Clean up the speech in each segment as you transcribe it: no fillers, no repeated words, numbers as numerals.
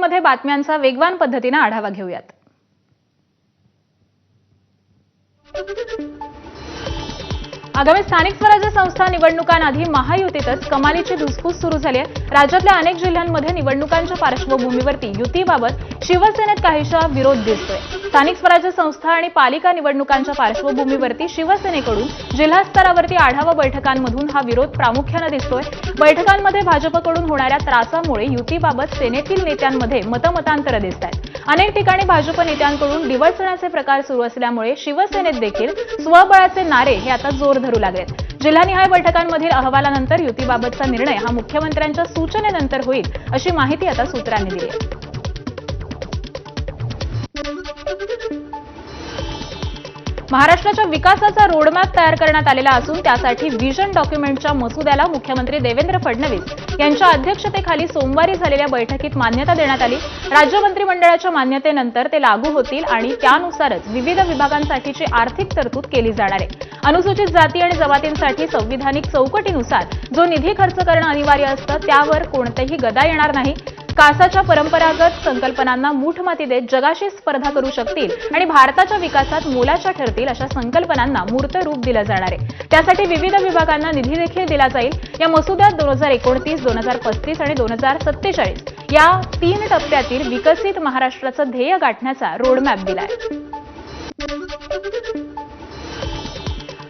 मिनिटांमध्ये बातम्यांचा वेगवान पद्धतीने आढावा घेऊयात। आगामी स्थानिक स्वराज्य संस्था निवडणुकांआधी महायुतीतच कमालीची धुसफूस सुरू झाली आहे। राज्यातल्या अनेक जिल्ह्यांमध्ये निवडणुकांच्या पार्श्वभूमीवरती युतीबाबत शिवसेनेत काहीसा विरोध दिसतोय। स्थानिक स्वराज्य संस्था आणि पालिका निवडणुकांच्या पार्श्वभूमीवरती शिवसेनेकडून जिल्हा स्तरावरती आढावा बैठकांमधून हा विरोध प्रामुख्याने दिसतोय। बैठकांमध्ये भाजपकडून होणाऱ्या त्रासामुळे युतीबाबत सेनेतील नेत्यांमध्ये मतमतांतर दिसतात। अनेक ठिकाणी भाजप नेत्यांकडून डिवचण्याचे प्रकार सुरू असल्यामुळे शिवसेनेत देखील स्वबळाचे नारे हे आता जोर धरू लागलेत। जिल्हानिहाय बैठकांमधील अहवालानंतर युतीबाबतचा निर्णय हा मुख्यमंत्र्यांच्या सूचनेनंतर होईल अशी माहिती आता सूत्रांनी दिली आहे। महाराष्ट्राच्या विकासाचा रोडमॅप तयार करण्यात आलेला असून त्यासाठी व्हिजन डॉक्युमेंटच्या मसुद्याला मुख्यमंत्री देवेंद्र फडणवीस यांच्या अध्यक्षतेखाली सोमवारी झालेल्या बैठकीत मान्यता देण्यात आली। राज्य मंत्रिमंडळाच्या मान्यतेनंतर ते लागू होतील आणि त्यानुसारच विविध विभागांसाठीची आर्थिक तरतूद केली जाणार आहे। अनुसूचित जाती आणि जमातींसाठी संविधानिक चौकटीनुसार जो निधी खर्च करणं अनिवार्य असतं त्यावर कोणतेही गदा येणार नाही। कासाच्या परंपरागत संकल्पनांना मूठमाती देत जगाशी स्पर्धा करू शकतील आणि भारताच्या विकासात मोलाच्या ठरतील अशा संकल्पनांना मूर्त रूप दिलं जाणार आहे। त्यासाठी विविध विभागांना निधी देखील दिला जाईल। या मसुद्यात 2029, 2035 आणि 2047 या 3 टप्प्यातील विकसित महाराष्ट्राचं ध्येय गाठण्याचा रोडमॅप दिलाय।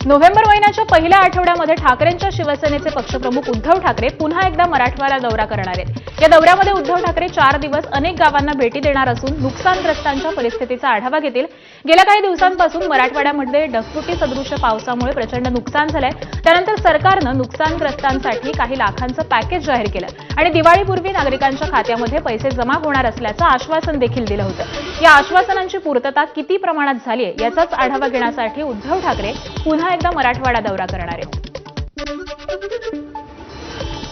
नोव्हेंबर महिन्याच्या पहिल्या आठवड्यामध्ये ठाकरेंच्या शिवसेनेचे पक्षप्रमुख उद्धव ठाकरे पुन्हा एकदा मराठवाडा दौरा करणार आहेत। या दौऱ्यामध्ये उद्धव ठाकरे 4 दिवस अनेक गावांना भेटी देणार असून नुकसानग्रस्तांच्या परिस्थितीचा आढावा घेतील। गेल्या काही दिवसांपासून मराठवाड्यामध्ये ढगफुटी सदृश पावसामुळे प्रचंड नुकसान झालंय। त्यानंतर सरकारनं नुकसानग्रस्तांसाठी काही लाखांचं पॅकेज जाहीर केलं आणि दिवाळीपूर्वी नागरिकांच्या खात्यामध्ये पैसे जमा होणार असल्याचं आश्वासन देखील दिलं होतं। या आश्वासनांची पूर्तता किती प्रमाणात झाली आहे याचाच आढावा घेण्यासाठी उद्धव ठाकरे पुन्हा एकदा मराठवाडा दौरा करणार आहेत।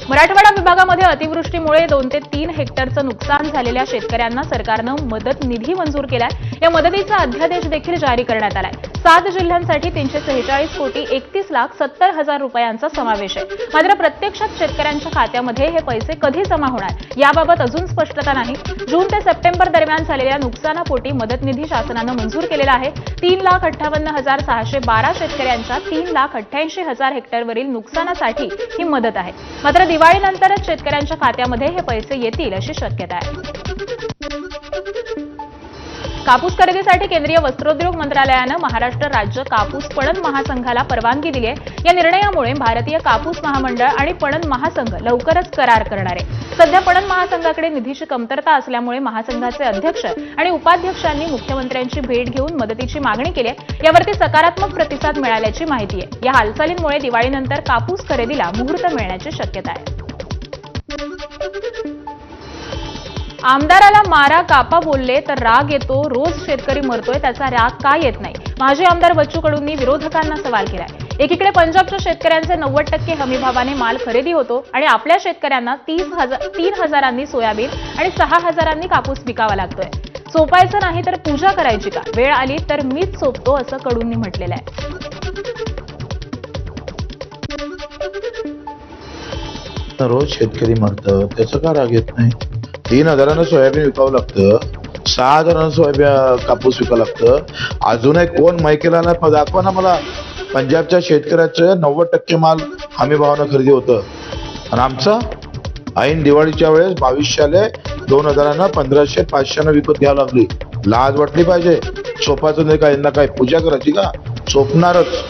मराठवाडा विभागामध्ये अतिवृष्टीमुळे 2 ते 3 हेक्टरचं नुकसान झालेल्या शेतकऱ्यांना सरकारनं मदत निधी मंजूर केलाय। या मदतीचा अध्यादेश देखील जारी करण्यात आलाय। 7 जिल्ह्यांसाठी 346 कोटी 31,70,000 रुपयांचा समावेश आहे। मात्र प्रत्यक्षात शेतकऱ्यांच्या खात्यामध्ये हे पैसे कधी जमा होणार याबाबत अजून स्पष्टता नाही। जून ते सप्टेंबर दरम्यान झालेल्या नुकसानापोटी मदत निधी शासनानं मंजूर केलेला आहे। 3,58,612 शेतकऱ्यांच्या 3,88,000 हेक्टरवरील नुकसानासाठी ही मदत आहे। मात्र दिवाळीनंतरच शेतकऱ्यांच्या खात्यामध्ये हे पैसे येतील अशी शक्यता आहे। कापूस खरेदीसाठी केंद्रीय वस्त्रोद्योग मंत्रालयानं महाराष्ट्र राज्य कापूस पणन महासंघाला परवानगी दिली आहे। या निर्णयामुळे भारतीय कापूस महामंडळ आणि पणन महासंघ लवकरच करार करणार आहे। सध्या पणन महासंघाकडे निधीची कमतरता असल्यामुळे महासंघाचे अध्यक्ष आणि उपाध्यक्षांनी मुख्यमंत्र्यांची भेट घेऊन मदतीची मागणी केली आहे। यावरती सकारात्मक प्रतिसाद मिळाल्याची माहिती आहे। या हालचालींमुळे दिवाळीनंतर कापूस खरेदीला मुहूर्त मिळण्याची शक्यता आहे। आमदाराला मारा कापा बोलले तर राग येतो, रोज शेतकरी मरतोय त्याचा राग का येत नाही? माजी आमदार बच्चू कडूंनी विरोधकांना सवाल केलाय। एकीकडे पंजाबच्या शेतकऱ्यांचे 90% हमीभावाने माल खरेदी होतो आणि आपल्या शेतकऱ्यांना 3,000 सोयाबीन आणि 6,000 कापूस विकावा लागतोय। सोपायचं नाही तर पूजा करायची का? वेळ आली तर मीच सोपतो असं कडूंनी म्हटलेलं आहे। रोज शेतकरी मरतं त्याचं का राग येत नाही? 3,000 सोयाबीन विकावं लागतं, 6,000 सोयाबीन कापूस विकावं लागतं। अजूनही कोण माहितीला नाही दाखवा ना मला। पंजाबच्या शेतकऱ्याचं 90% माल हमी भावानं खरेदी होतं आणि आमचा ऐन दिवाळीच्या वेळेस 2200 2,000 1,500 500 विकत घ्यावं लागली। लाज वाटली पाहिजे। सोपाचं नाही का? यांना काय पूजा करायची का? सोपणारच।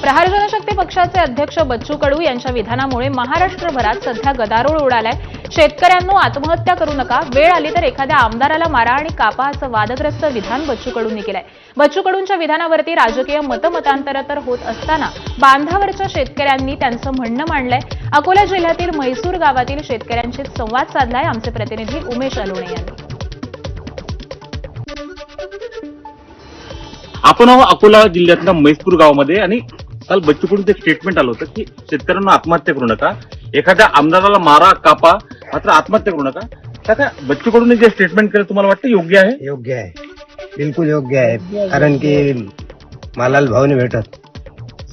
प्रहार जनशक्ती पक्षाचे अध्यक्ष बच्चू कडू यांच्या विधानामुळे महाराष्ट्रभरात सध्या गदारोळ उडालाय। शेतकऱ्यांनो आत्महत्या करू नका, वेळ आली तर एखाद्या आमदाराला मारा आणि कापा असं वादग्रस्त विधान बच्चू कडूंनी केलंय। बच्चू कडूंच्या विधानावरती राजकीय मतमतांतर तर होत असताना बांधावरच्या शेतकऱ्यांनी त्यांचं म्हणणं मांडलंय। अकोला जिल्ह्यातील म्हैसूर गावातील शेतकऱ्यांशी संवाद साधलाय आमचे प्रतिनिधी उमेश अलोणे यांनी। आपण अकोला जिल्ह्यातल्या म्हैसूर गावामध्ये आणि काल बच्चू कडूंचं एक स्टेटमेंट आलं होतं की शेतकऱ्यांना आत्महत्या करू नका, एखाद्या आमदाराला मारा कापा मात्र आत्महत्या करू नका। त्या बच्चू कडूंनी जे स्टेटमेंट केलं तुम्हाला वाटतं योग्य आहे? योग्य आहे, बिलकुल योग्य आहे। कारण की मालाला भाव नाही भेटत,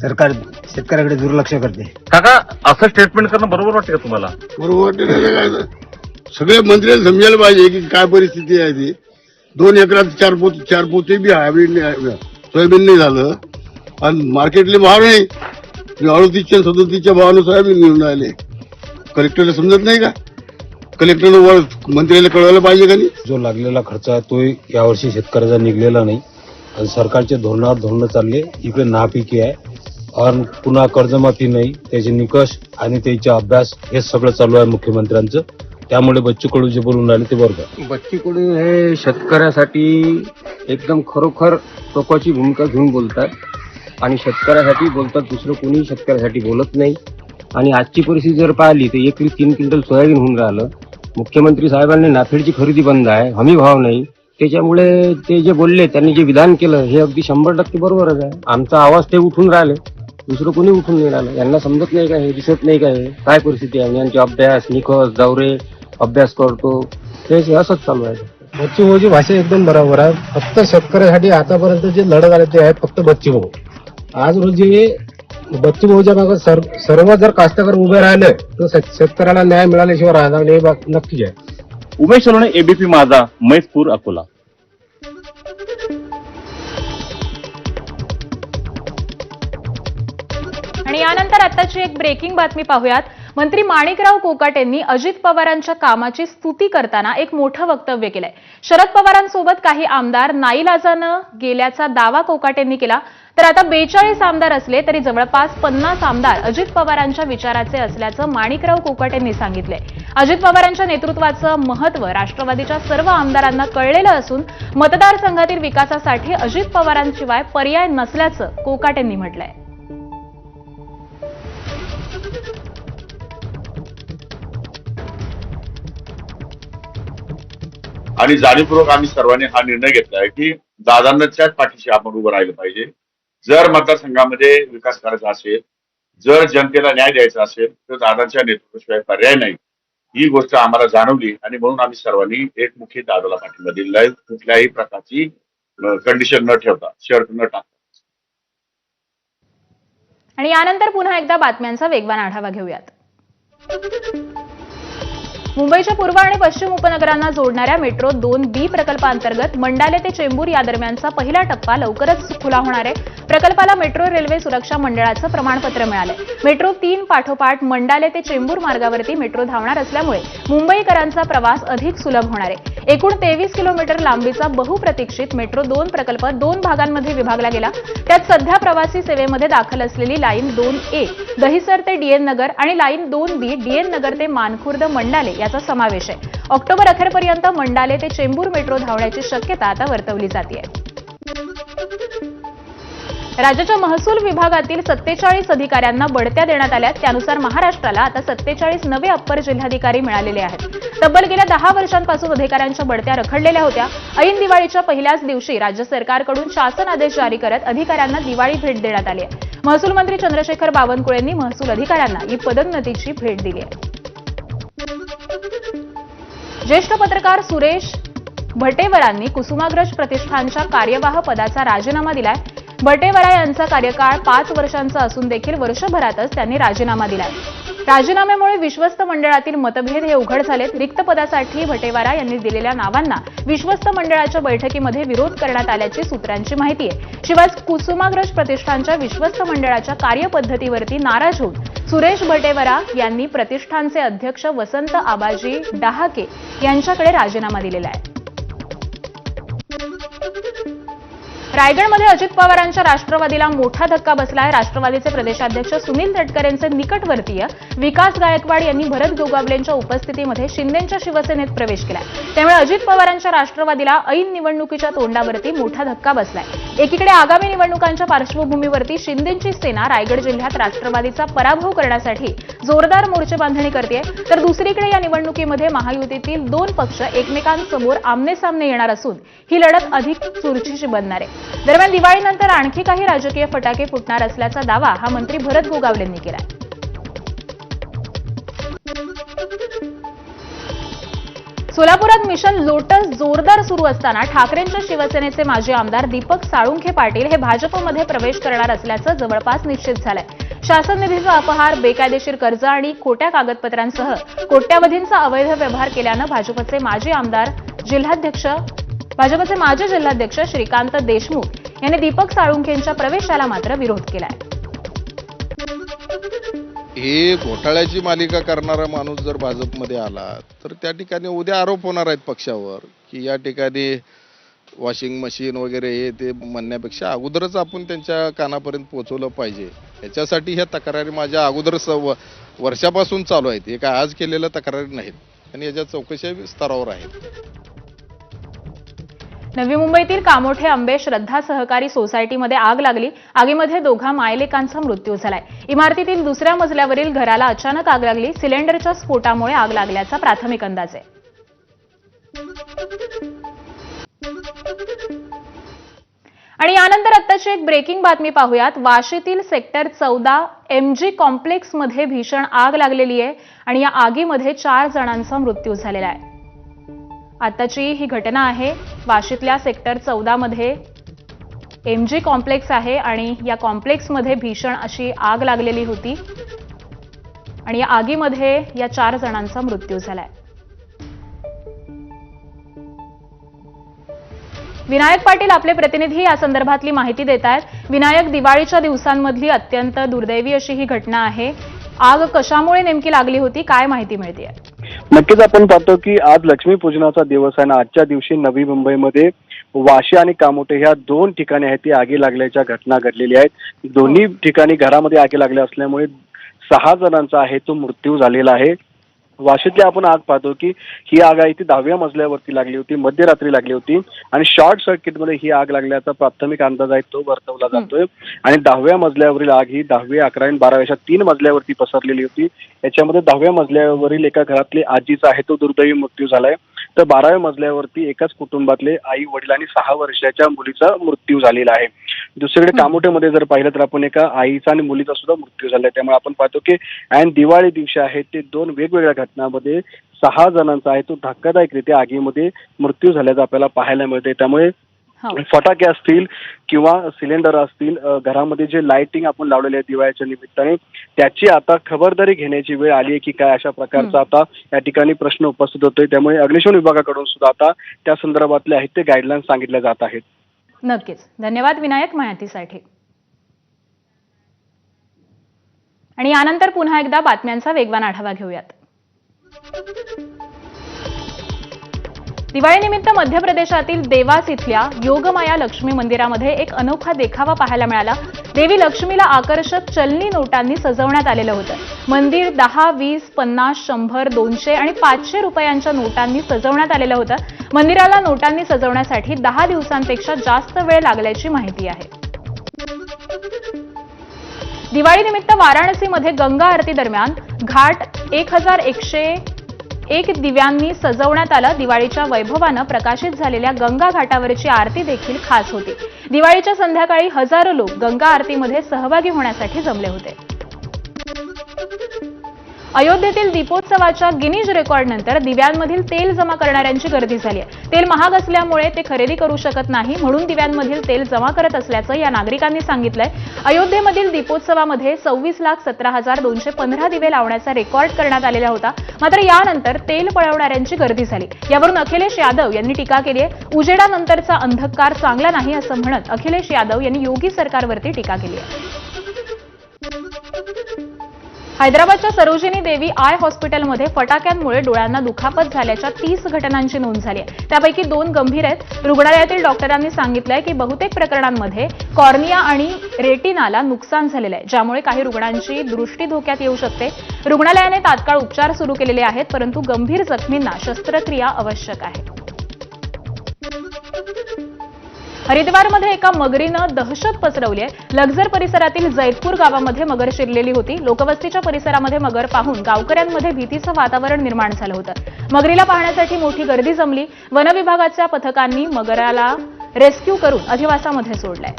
सरकार शेतकऱ्याकडे दुर्लक्ष करते। काका असं स्टेटमेंट करणं बरोबर वाटतं का तुम्हाला? बरोबर वाटते सगळ्या मंत्र्यांना समजायला पाहिजे की काय परिस्थिती आहे ती. 2 एकरात चार पोते बी सोयाबीन नाही झालं आणि मार्केटले भाव नाही. 38च्या 37च्या भावानं सोयाबीन घेऊन राहिले. कलेक्टरला समजत नाही का? कलेक्टरनं मंत्र्याला कळवायला पाहिजे का नाही? जो लागलेला खर्च आहे तो यावर्षी शेतकऱ्याचा निघलेला नाही आणि सरकारचे धोरणं चालले. इकडे नापिकी आहे आणि पुन्हा कर्जमाफी नाही, त्याचे निकष आणि त्याचे अभ्यास हे सगळं चालू आहे मुख्यमंत्र्यांचं. त्यामुळे बच्चू कडू जे बोलून राहिले ते बरोबर आहे. बच्चू कडू हे शेतकऱ्यासाठी एकदम खरोखर टोकाची भूमिका घेऊन बोलतात आणि शेतकऱ्यासाठी बोलतात. दुसरं कोणी शेतकऱ्यासाठी बोलत नाही. आणि आजची परिस्थिती जर पाहिली तर एकरी 3 क्विंटल सोयाबीन होऊन राहिलं. मुख्यमंत्री साहेबांनी नाफेडची खरेदी बंद आहे, हमी भाव नाही. त्याच्यामुळे ते जे बोलले, त्यांनी जे विधान केलं हे अगदी 100% बरोबरच आहे. आमचा आवाज ते उठून राहिले, दुसरं कोणी उठून नाही राहिलं. यांना समजत नाही का, हे दिसत नाही का, हे काय परिस्थिती आहे. यांचे अभ्यास निकष दौरे अभ्यास करतो ते असंच चालू आहे. बच्चू भाऊची भाषा एकदम बरोबर आहे. फक्त शेतकऱ्यासाठी आतापर्यंत जे लढत आले ते आहेत फक्त बच्चू भाऊ. आज रोजी बच्चू भाऊच्या मागे सर्व जर कास्तकार उभे राहिले तर शेतकऱ्याला न्याय मिळाल्याशिवाय राहणार नाही, नक्की आहे. उमेश सोलोने, एबीपी माझा, म्हैसपूर, अकोला. आणि यानंतर आताची एक ब्रेकिंग बातमी पाहूयात. मंत्री माणिकराव कोकाटेंनी अजित पवारांच्या कामाची स्तुती करताना एक मोठं वक्तव्य केलंय. शरद पवारांसोबत काही आमदार नाईलाजानं गेल्याचा दावा कोकाटेंनी केला. तर आता 42 आमदार असले तरी जवळपास 50 आमदार अजित पवारांच्या विचाराचे असल्याचं माणिकराव कोकाटेंनी सांगितलंय. अजित पवारांच्या नेतृत्वाचं महत्त्व राष्ट्रवादीच्या सर्व आमदारांना कळलेलं असून मतदारसंघातील विकासासाठी अजित पवारांशिवाय पर्याय नसल्याचं कोकाटेंनी म्हटलंय. आणि जाणीवपूर्वक आम्ही सर्वांनी हा निर्णय घेतलाय की दादांच्याच पाठीशी आपण उभं राहिलं पाहिजे. जर मतदारसंघामध्ये विकास करायचा असेल, जर जनतेला न्याय द्यायचा असेल तर दादांच्या नेतृत्वाशिवाय पर्याय नाही. ही गोष्ट आम्हाला जाणवली आणि म्हणून आम्ही सर्वांनी एकमुखी दादाला पाठिंबा दिलेला आहे. कुठल्याही प्रकारची कंडिशन न ठेवता, शर्त न टाकता. आणि यानंतर पुन्हा एकदा बातम्यांचा वेगवान आढावा घेऊयात. मुंबईच्या पूर्व आणि पश्चिम उपनगरांना जोडणाऱ्या मेट्रो 2B प्रकल्पांतर्गत मंडाले ते चेंबूर या दरम्यानचा पहिला टप्पा लवकरच खुला होणार आहे. प्रकल्पाला मेट्रो रेल्वे सुरक्षा मंडळाचं प्रमाणपत्र मिळालंय. मेट्रो 3 पाठोपाठ मंडाले ते चेंबूर मार्गावरती मेट्रो धावणार असल्यामुळे मुंबईकरांचा प्रवास अधिक सुलभ होणार आहे. एकूण 23 किलोमीटर लांबीचा बहुप्रतीक्षित मेट्रो 2 प्रकल्प 2 भागांमध्ये विभागला गेला. त्यात सध्या प्रवासी सेवेमध्ये दाखल असलेली लाईन 2A दहिसर ते डीएन नगर आणि लाईन 2B डीएन नगर ते मानखुर्द मंडाले याचा समावेश आहे. ऑक्टोबर अखेरपर्यंत मंडाले ते चेंबूर मेट्रो धावण्याची शक्यता आता वर्तवली जाते. राज्याच्या महसूल विभागातील 47 अधिकाऱ्यांना बढत्या देण्यात आल्या. त्यानुसार महाराष्ट्राला आता 47 नवे अप्पर जिल्हाधिकारी मिळालेले आहेत. तब्बल गेल्या 10 वर्षांपासून अधिकाऱ्यांच्या बढत्या रखडलेल्या होत्या. ऐन दिवाळीच्या पहिल्याच दिवशी राज्य सरकारकडून शासन आदेश जारी करत अधिकाऱ्यांना दिवाळी भेट देण्यात आली आहे. महसूल मंत्री चंद्रशेखर बावनकुळेंनी महसूल अधिकाऱ्यांना ही पदोन्नतीची भेट दिली आहे. ज्येष्ठ पत्रकार सुरेश भटेवरांनी कुसुमाग्रज प्रतिष्ठानच्या कार्यवाह पदाचा राजीनामा दिलाय. भटेवरा यांचा कार्यकाळ 5 वर्षांचा असून देखील वर्षभरातच त्यांनी राजीनामा दिलाय. राजीनाम्यामुळे विश्वस्त मंडळातील मतभेद हे उघड झालेत. रिक्त पदासाठी भटेवरा यांनी दिलेल्या नावांना विश्वस्त मंडळाच्या बैठकीमध्ये विरोध करण्यात आल्याची सूत्रांची माहिती आहे. शिवाय कुसुमाग्रज प्रतिष्ठानच्या विश्वस्त मंडळाच्या कार्यपद्धतीवरती नाराज होऊन सुरेश भटेवरा यांनी प्रतिष्ठानचे अध्यक्ष वसंत आबाजी डहाके यांच्याकडे राजीनामा दिलेला आहे. रायगडमध्ये अजित पवारांच्या राष्ट्रवादीला मोठा धक्का बसलाय. राष्ट्रवादीचे प्रदेशाध्यक्ष सुनील तटकरेंचे निकटवर्तीय विकास गायकवाड यांनी भरत गोगावलेंच्या उपस्थितीमध्ये शिंदेंच्या शिवसेनेत प्रवेश केलाय. त्यामुळे अजित पवारांच्या राष्ट्रवादीला ऐन निवडणुकीच्या तोंडावरती मोठा धक्का बसलाय. एकीकडे आगामी निवडणुकांच्या पार्श्वभूमीवरती शिंदेंची सेना रायगड जिल्ह्यात राष्ट्रवादीचा पराभव करण्यासाठी जोरदार मोर्चे बांधणी करतेय, तर दुसरीकडे या निवडणुकीमध्ये महायुतीतील 2 पक्ष एकमेकांसमोर आमनेसामने येणार असून ही लढत अधिक चुरशीची बनणार आहे. दरम्यान दिवाळीनंतर आणखी काही राजकीय फटाके फुटणार असल्याचा दावा हा मंत्री भरत गोगावलेंनी केलाय. सोलापुरात मिशन लोटस जोरदार सुरू असताना ठाकरेंच्या शिवसेनेचे माजी आमदार दीपक साळुंखे पाटील हे भाजपमध्ये प्रवेश करणार असल्याचं जवळपास निश्चित झालंय. शासन निधीचा अपहार, बेकायदेशीर कर्ज आणि खोट्या कागदपत्रांसह कोट्यावधींचा अवैध व्यवहार केल्यानं भाजपचे माजी जिल्हाध्यक्ष श्रीकांत देशमुख यांनी दीपक साळुंखेंच्या प्रवेशाला मात्र विरोध केलाय. हे घोटाळ्याची मालिका करणारा माणूस जर भाजपमध्ये आला तर त्या ठिकाणी उद्या आरोप होणार आहेत पक्षावर की या ठिकाणी वॉशिंग मशीन वगैरे हे ते म्हणण्यापेक्षा अगोदरच आपण त्यांच्या कानापर्यंत पोहोचवलं पाहिजे. याच्यासाठी ह्या तक्रारी माझ्या अगोदर वर्षापासून चालू आहेत. हे काय आज केलेल्या तक्रारी नाहीत आणि याच्या चौकशी स्तरावर आहेत. नवी मुंबईतील कामोठे आंबे श्रद्धा सहकारी सोसायटीमध्ये आग लागली. आगीमध्ये दोघा मायलेकांचा मृत्यू झालाय. इमारतीतील दुसऱ्या मजल्यावरील घराला अचानक आग लागली. सिलेंडरच्या स्फोटामुळे आग लागल्याचा प्राथमिक अंदाज आहे. आणि यानंतर आत्ताची एक ब्रेकिंग बातमी पाहूयात. वाशीतील सेक्टर 14 MG कॉम्प्लेक्समध्ये भीषण आग लागलेली आहे आणि या आगीमध्ये 4 जणांचा मृत्यू झालेला आहे. आताची ही घटना आहे. वाशीतल्या सेक्टर 14 मध्ये MG कॉम्प्लेक्स आहे आणि या कॉम्प्लेक्समध्ये भीषण अशी आग लागलेली होती आणि या आगीमध्ये या 4 जणांचा मृत्यू झालाय. विनायक पाटील आपले प्रतिनिधी या संदर्भातली माहिती देत आहेत. विनायक, दिवाळीच्या दिवसांमधली अत्यंत दुर्दैवी अशी ही घटना आहे. आग कशामुळे नेमकी लागली होती, काय माहिती मिळते? नक्कीच आपण पाहतो की आज लक्ष्मीपूजनाचा दिवस आहे ना. आजच्या दिवशी नवी मुंबईमध्ये वाशी आणि कामोठे ह्या 2 ठिकाणी आहेत ती आगी लागल्याच्या घटना घडलेल्या आहेत. दोन्ही ठिकाणी घरामध्ये आगी लागल्या असल्यामुळे 6 जणांचा आहे तो मृत्यू झालेला आहे. वाशीतली आपण आग पाहतो की ही आग आहे ती 10व्या मजल्यावरती लागली होती, मध्यरात्री लागली होती आणि शॉर्ट सर्किटमध्ये ही आग लागल्याचा प्राथमिक अंदाज आहे तो वर्तवला जातोय. आणि 10व्या मजल्यावरील आग ही 10वी, 11वी आणि 12वी अशा 3 मजल्यावरती पसरलेली होती. याच्यामध्ये 10व्या मजल्यावरील एका घरातली आजीचा आहे तो दुर्दैवी मृत्यू झालाय. तर 12व्या मजल्यावरती एकाच कुटुंबातले आई वडील आणि 6 वर्षाच्या मुलीचा मृत्यू झालेला आहे. दुसरीकडे कामोठेमध्ये जर पाहिलं तर आपण एका आईचा आणि मुलीचा सुद्धा मृत्यू झालाय. त्यामुळे आपण पाहतो की ऐन दिवाळी दिवशी आहे ते 2 वेगवेगळ्या घटनांमध्ये 6 जणांचा आहे तो धक्कादायकरीत्या आगीमध्ये मृत्यू झाल्याचं आपल्याला पाहायला मिळते. त्यामुळे फटाके असतील किंवा सिलेंडर असतील, घरामध्ये जे लाइटिंग आपण लावलेले आहे दिवाळीच्या निमित्ताने त्याची आता खबरदारी घेण्याची वेळ आली आहे की काय, अशा प्रकारचा आता या ठिकाणी प्रश्न उपस्थित होतोय. त्यामुळे अग्निशमन विभागाकडून सुद्धा आता त्या संदर्भातले आहेत ते गाईडलाईन्स सांगितल्या जात आहेत. नक्कीच. धन्यवाद विनायक माहितीसाठी. आणि यानंतर पुन्हा एकदा बातम्यांचा वेगवान आढावा घेऊयात. दिवाळीनिमित्त मध्य प्रदेशातील देवास इथल्या योगमाया लक्ष्मी मंदिरामध्ये एक अनोखा देखावा पाहायला मिळाला. देवी लक्ष्मीला आकर्षक चलनी नोटांनी सजवण्यात आलेलं होतं. मंदिर 10, 20, 50, 100, 200 आणि 500 रुपयांच्या नोटांनी सजवण्यात आलेलं होतं. मंदिराला नोटांनी सजवण्यासाठी 10 दिवसांपेक्षा जास्त वेळ लागल्याची माहिती आहे. दिवाळीनिमित्त वाराणसीमध्ये गंगा आरती दरम्यान घाट 1101 दिव्यांनी सजवण्यात आलं. दिवाळीच्या वैभवानं प्रकाशित झालेल्या गंगा घाटावरची आरती देखील खास होती. दिवाळीच्या संध्याकाळी हजारो लोक गंगा आरतीमध्ये सहभागी होण्यासाठी जमले होते. अयोध्येतील दीपोत्सवाच्या गिनीज रेकॉर्डनंतर दिव्यांमधील तेल जमा करणाऱ्यांची गर्दी झाली आहे. तेल महाग असल्यामुळे ते खरेदी करू शकत नाही म्हणून दिव्यांमधील तेल जमा करत असल्याचं या नागरिकांनी सांगितलंय. अयोध्येमधील दीपोत्सवामध्ये 26,17,215 दिवे लावण्याचा रेकॉर्ड करण्यात आलेला होता. मात्र यानंतर तेल पळवणाऱ्यांची गर्दी झाली. यावरून अखिलेश यादव यांनी टीका केली आहे. उजेडानंतरचा अंधकार चांगला नाही असं म्हणत अखिलेश यादव यांनी योगी सरकारवरती टीका केली आहे. हैदराबादच्या सरोजिनी देवी आय हॉस्पिटलमध्ये फटाक्यांमुळे डोळ्यांना दुखापत झाल्याच्या 30 घटनांची नोंद झाली आहे. त्यापैकी 2 गंभीर आहेत. रुग्णालयातील डॉक्टरांनी सांगितलंय की बहुतेक प्रकरणांमध्ये कॉर्निया आणि रेटिनाला नुकसान झालेलं आहे, ज्यामुळे काही रुग्णांची दृष्टी धोक्यात येऊ शकते. रुग्णालयाने तात्काळ उपचार सुरू केलेले आहेत, परंतु गंभीर जखमींना शस्त्रक्रिया आवश्यक आहे. हरिद्वारमध्ये एका मगरीनं दहशत पसरवली आहे. लखजर परिसरातील जैतपूर गावामध्ये मगर शिरलेली होती. लोकवस्तीच्या परिसरामध्ये मगर पाहून गावकऱ्यांमध्ये भीतीचं वातावरण निर्माण झालं होतं. मगरीला पाहण्यासाठी मोठी गर्दी जमली. वन विभागाच्या पथकांनी मगराला रेस्क्यू करून अधिवासामध्ये सोडलंय.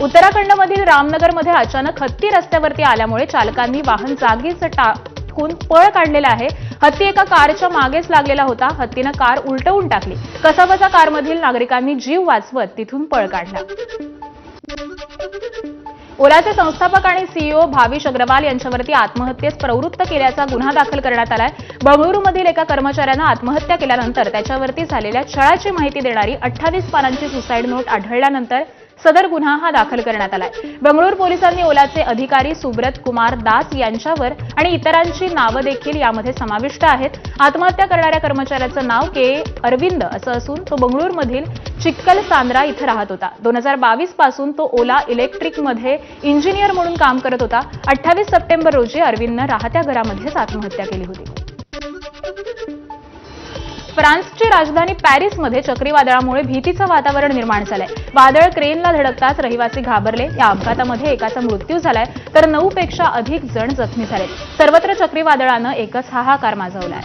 उत्तराखंडमधील रामनगरमध्ये अचानक हत्ती रस्त्यावरती आल्यामुळे चालकांनी वाहन जागीच टाकून पळ काढलेला आहे. हत्ती एका कारच्या मागेच लागलेला होता. हत्तीनं कार उलटवून टाकली. कसाबसा कारमधील नागरिकांनी जीव वाचवत तिथून पळ काढला. ओलाचे संस्थापक आणि सीईओ भाविश अग्रवाल यांच्यावरती आत्महत्येस प्रवृत्त केल्याचा गुन्हा दाखल करण्यात आलाय. बंगळुरूमधील एका कर्मचाऱ्यानं आत्महत्या केल्यानंतर त्याच्यावरती झालेल्या छळाची माहिती देणारी 28 पानांची सुसाईड नोट आढळल्यानंतर सदर गुन्हा हा दाखल करण्यात आलाय. बंगळुरू पोलिसांनी ओलाचे अधिकारी सुब्रत कुमार दास यांच्यावर आणि इतरांची नावं देखील यामध्ये समाविष्ट आहेत. आत्महत्या करणाऱ्या कर्मचाऱ्याचं नाव के अरविंद असं असून तो बंगळुरूमधील चिक्कल सांद्रा इथं राहत होता. 2022 पासून तो ओला इलेक्ट्रिकमध्ये इंजिनियर म्हणून काम करत होता. 28 सप्टेंबर रोजी अरविंदनं राहत्या घरामध्येच आत्महत्या केली होती. फ्रान्सची राजधानी पॅरिसमध्ये चक्रीवादळामुळे भीतीचं वातावरण निर्माण झालंय. वादळ क्रेनला धडकताच रहिवासी घाबरले. या अपघातामध्ये एकाचा मृत्यू झालाय तर 9 पेक्षा अधिक जण जखमी झाले. सर्वत्र चक्रीवादळानं एकच हाहाकार माजवलाय.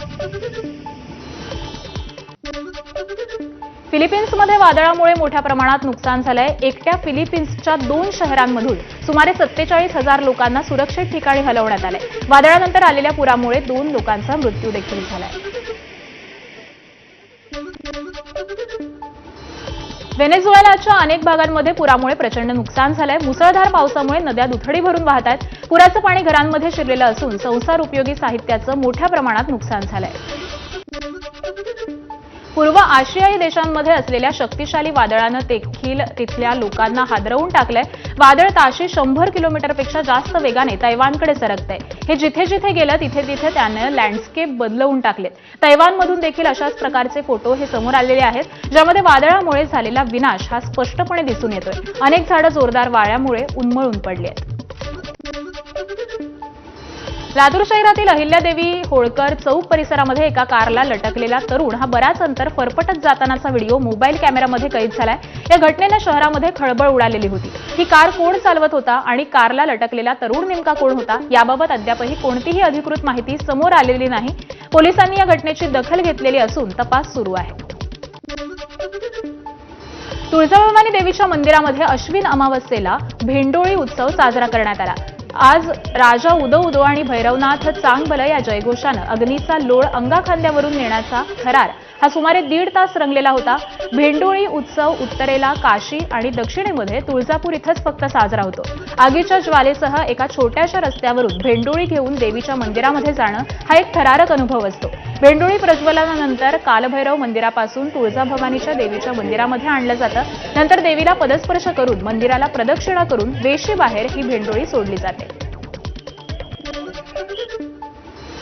फिलिपिन्समध्ये वादळामुळे मोठ्या प्रमाणात नुकसान झालंय. एकट्या फिलिपिन्सच्या 2 शहरांमधून सुमारे 47,000 लोकांना सुरक्षित ठिकाणी हलवण्यात आलंय. वादळानंतर आलेल्या पुरामुळे 2 लोकांचा मृत्यू देखील झालाय. व्हेनेझुएलाच्या अनेक भागांमध्ये पुरामुळे प्रचंड नुकसान झालंय. मुसळधार पावसामुळे नद्या दुथडी भरून वाहत आहेत. पुराचं पाणी घरांमध्ये शिरलेलं असून संसार उपयोगी साहित्याचं मोठ्या प्रमाणात नुकसान झालंय. पूर्व आशियाई देशांमध्ये असलेल्या शक्तिशाली वादळानं देखील तिथल्या लोकांना हादरवून टाकलंय. वादळ ताशी 100 किलोमीटरपेक्षा जास्त वेगाने तैवानकडे सरकतंय. हे जिथे जिथे गेलं तिथे तिथे त्यानं लँडस्केप बदलवून टाकलेत. तैवानमधून देखील अशाच प्रकारचे फोटो हे समोर आलेले आहेत, ज्यामध्ये वादळामुळे झालेला विनाश हा स्पष्टपणे दिसून येतोय. अनेक झाडं जोरदार वाऱ्यामुळे उन्मळून पडली आहेत. लातूर शहरातील अहिल्यादेवी होळकर चौक परिसरामध्ये एका कारला लटकलेला तरुण हा बराच अंतर फरफटत जातानाचा व्हिडिओ मोबाईल कॅमेरामध्ये कैद झालाय. या घटनेनं शहरामध्ये खळबळ उडालेली होती. ही कार कोण चालवत होता आणि कारला लटकलेला तरुण नेमका कोण होता याबाबत अद्यापही कोणतीही अधिकृत माहिती समोर आलेली नाही. पोलिसांनी या घटनेची दखल घेतलेली असून तपास सुरू आहे. तुळजाभवानी देवीच्या मंदिरामध्ये अश्विन अमावस्येला भेंडोळी उत्सव साजरा करण्यात आला. आज राजा उदो उदो आणि भैरवनाथ चांगबल या जयघोषानं अग्नीचा लोळ अंगाखांद्यावरून नेण्याचा थरार हा सुमारे 1.5 तास रंगलेला होता. भेंडोळी उत्सव उत्तरेला काशी आणि दक्षिणेमध्ये तुळजापूर इथंच फक्त साजरा होतो. आगीच्या ज्वालेसह एका छोट्याशा रस्त्यावरून भेंडोळी घेऊन देवीच्या मंदिरामध्ये जाणं हा एक थरारक अनुभव असतो. भेंडोळी प्रज्वलनानंतर कालभैरव मंदिरापासून तुळजाभवानीच्या देवीच्या मंदिरामध्ये आणलं जातं. नंतर देवीला पदस्पर्श करून मंदिराला प्रदक्षिणा करून वेशीबाहेर ही भेंडोळी सोडली जाते.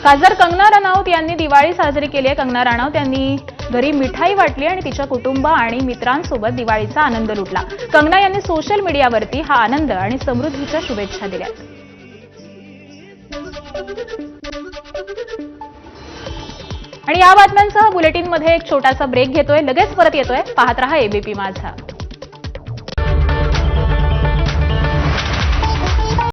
खासदार कंगना रनौत यांनी दिवाळी साजरी केली आहे. कंगना रनौत यांनी घरी मिठाई वाटली आणि तिच्या कुटुंब आणि मित्रांसोबत दिवाळीचा आनंद लुटला. कंगना यांनी सोशल मीडियावरती हा आनंद आणि समृद्धीच्या शुभेच्छा दिल्या. आणि या बातम्यांसह बुलेटिनमध्ये एक छोटासा ब्रेक घेतोय. लगेच परत येतोय. पाहत रहा एबीपी माझा.